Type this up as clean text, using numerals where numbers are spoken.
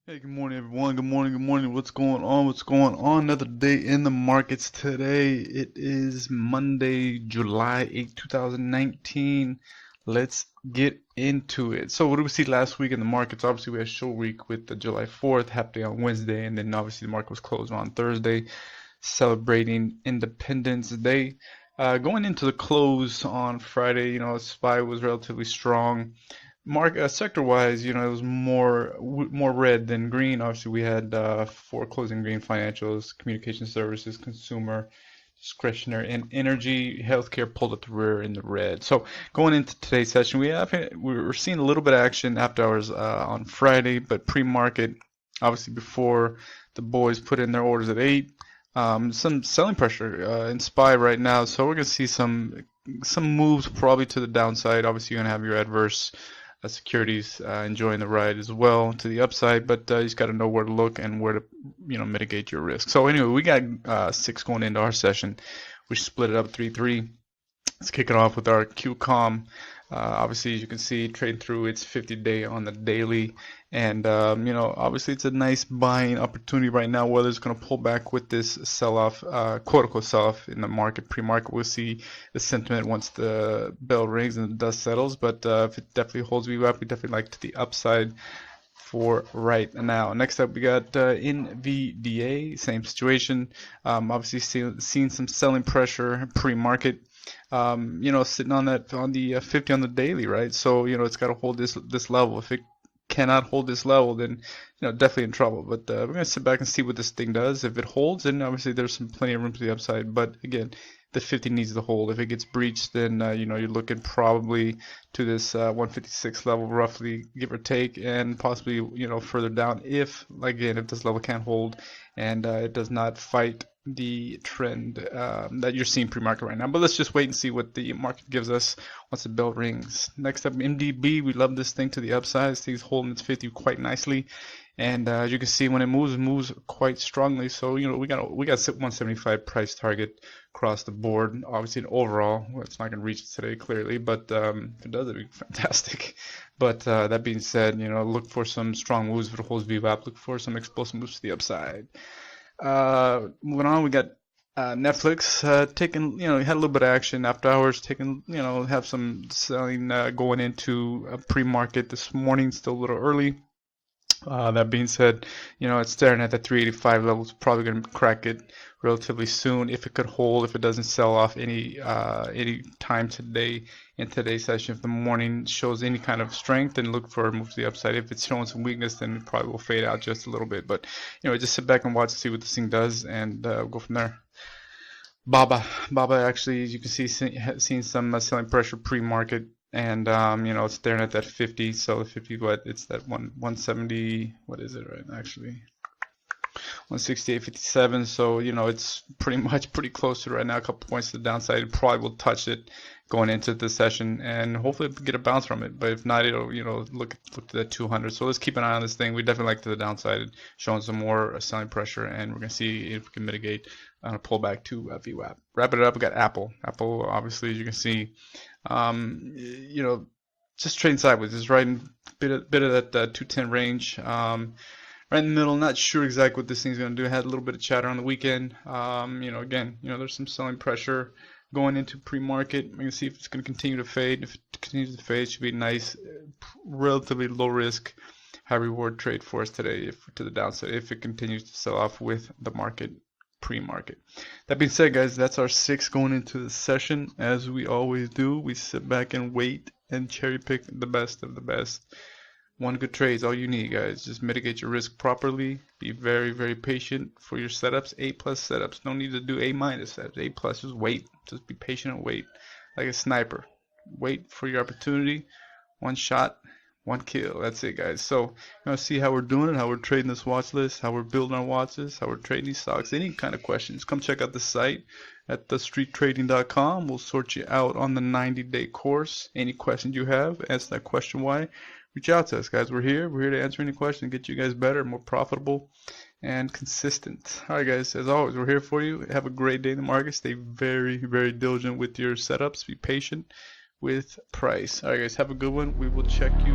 Hey, good morning, everyone. Good morning, good morning. What's going on? What's going on? Another day in the markets today. It is Monday, July 8th, 2019. Let's get into it. So, what did we see last week in the markets? Obviously, we had a show week with the July 4th happening on Wednesday, and then obviously the market was closed on Thursday, celebrating Independence Day. Going into the close on Friday, SPY was relatively strong. Sector-wise, it was more red than green. Obviously, we had four closing green: financials, communication services, consumer, discretionary, and energy. Healthcare pulled up the rear in the red. So going into today's session, we're seeing a little bit of action after hours on Friday, but pre-market, obviously before the boys put in their orders at 8, some selling pressure in SPY right now. So we're gonna see some moves probably to the downside. Obviously, you're gonna have your adverse securities enjoying the ride as well to the upside, but you just got to know where to look and where to mitigate your risk. So anyway, we got six going into our session. We split it up 3-3. Let's kick it off with our QCOM. Obviously, as you can see, trade through its 50-day on the daily, and obviously it's a nice buying opportunity right now. Whether it's going to pull back with this sell-off, quote-unquote sell-off in the market, pre-market, we'll see the sentiment once the bell rings and the dust settles. But if it definitely holds VWAP, we definitely like to the upside for right now. Next up, we got NVDA, same situation. Obviously, seeing some selling pressure pre-market. Sitting on the 50 on the daily, right? So it's got to hold this level. If it cannot hold this level, then definitely in trouble. But we're gonna sit back and see what this thing does. If it holds, then obviously there's some plenty of room to the upside. But again, the 50 needs to hold. If it gets breached, then you're looking probably to this 156 level, roughly, give or take, and possibly further down if this level can't hold and it does not fight the trend that you're seeing pre-market right now. But let's just wait and see what the market gives us once the bell rings. Next up, MDB. We love this thing to the upside. This thing's holding its 50 quite nicely, and as you can see, when it moves quite strongly. So we got 175 price target across the board. Obviously, overall, well, it's not going to reach it today clearly, but if it does, it'd be fantastic. But that being said, look for some strong moves if it holds VWAP. Look for some explosive moves to the upside. Moving on, we got Netflix taking, had a little bit of action after hours, taking, have some selling going into pre-market this morning, still a little early. That being said, it's staring at the 385 level. It's probably going to crack it relatively soon if it could hold, if it doesn't sell off any time today in today's session. If the morning shows any kind of strength, then look for a move to the upside. If it's showing some weakness, then it probably will fade out just a little bit. But just sit back and watch and see what this thing does, and go from there. Baba actually, as you can see, seen some selling pressure pre-market, and it's staring at that 50. So the 50, it's that 170. What is it right now, actually? 168.57. So it's pretty close to it right now. A couple points to the downside. It probably will touch it going into the session, and hopefully get a bounce from it. But if not, it'll look to that 200. So let's keep an eye on this thing. We definitely like to the downside, showing some more selling pressure, and we're gonna see if we can mitigate on a pullback to VWAP. Wrapping it up, we got Apple. Apple, obviously, as you can see, just trading sideways. It's right in bit of that 210 range. Right in the middle, not sure exactly what this thing's going to do. Had a little bit of chatter on the weekend. Again, there's some selling pressure going into pre-market. We're going to see if it's going to continue to fade. If it continues to fade, it should be a nice, relatively low risk, high reward trade for us today to the downside if it continues to sell off with the market pre-market. That being said, guys, that's our 6 going into the session. As we always do, we sit back and wait and cherry pick the best of the best. One good trade is all you need, guys. Just mitigate your risk properly. Be very, very patient for your setups. A+ setups. No need to do A- setups. A+, just wait. Just be patient and wait. Like a sniper. Wait for your opportunity. One shot, one kill. That's it, guys. So, see how we're doing it, how we're trading this watch list, how we're building our watches, how we're trading these stocks. Any kind of questions, come check out the site at thestreettrading.com. We'll sort you out on the 90-day course. Any questions you have, ask that question why. Reach out to us, guys. We're here to answer any questions, get you guys better, more profitable, and consistent. All right, guys. As always, we're here for you. Have a great day in the market. Stay very, very diligent with your setups. Be patient with price. All right, guys. Have a good one. We will check you